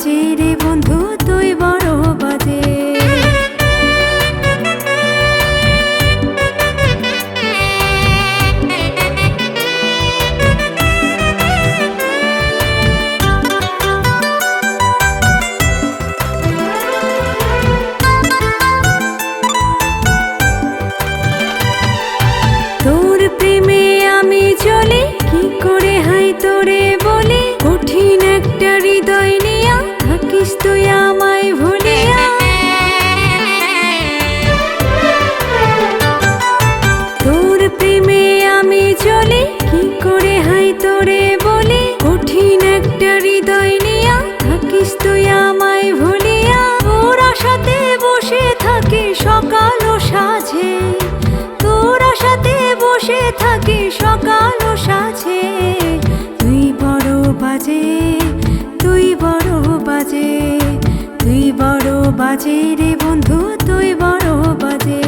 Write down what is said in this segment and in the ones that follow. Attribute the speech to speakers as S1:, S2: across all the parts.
S1: বাজে রে বন্ধু তুই বড় বাজে। তোর প্রেমে আমি চলি কি করে হাই তোরে বলি, কঠিন একটা হৃদয় নিয়া থাকিস তুই আমায় ভুলিয়া। তোর প্রেমে আমি চলি কি করে হাই তোরে বলি, কঠিন একটা হৃদয় নিয়া থাকিস তুই আমায় ভুলিয়া। তোর আশাতে বসে থাকি সকাল ও সাঁঝে, তোর আশাতে বসে থাকি সকাল ও সাঁঝে। তুই বড় বাজে, তুই বড় বাজে, তুই বড় বাজে রে বন্ধু তুই বড় বাজে।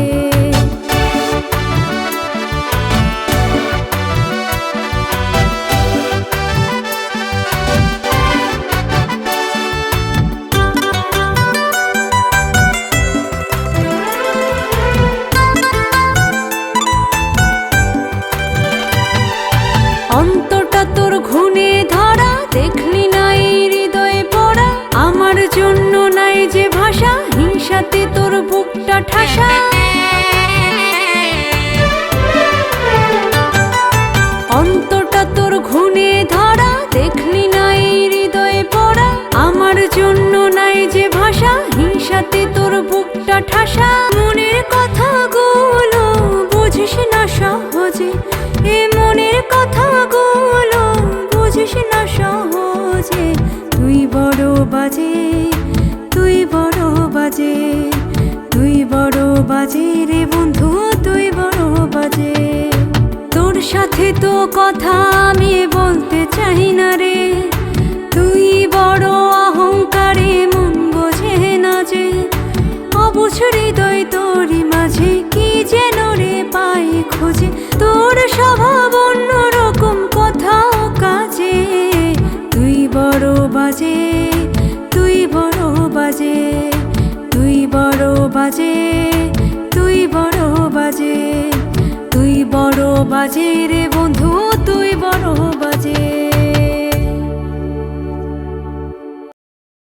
S1: অন্তটা তোর ঘুণে ধরা, দেখলি না এই হৃদয়ে পড়া, আমার জন্য নাই যে ভাষা, হিংসাতে তোর বুকটা ঠাসা। অন্তটা তোর ঘুণে ধরা, দেখলি না এই হৃদয়ে পড়া, আমার জন্য নাই যে ভাষা, হিংসাতে তোর বুকটা ঠাসা। মনের কথাগুলো বুঝিস না সহজে, এ মনের কথাগুলো বুঝিস না সহজে। তুই বড় বাজে, তুই বড় বাজে, তুই বড় বাজে রে বন্ধু তুই বড় বাজে। তোর সাথে তো কথা আমি বলতে চাই না রে, তুই বড় অহংকারে মন বোঝে না যে। অবুঝ হৃদয় তোরই মাঝে কি যেন রে পাই খোঁজে, তোর স্বভাব অন্যরকম কথা ও কাজে। তুই বড় বাজে, তুই বড় বাজে, তুই বড় বাজে, তুই বড় বাজে, তুই বড় বাজে রে বন্ধু তুই বড় বাজে।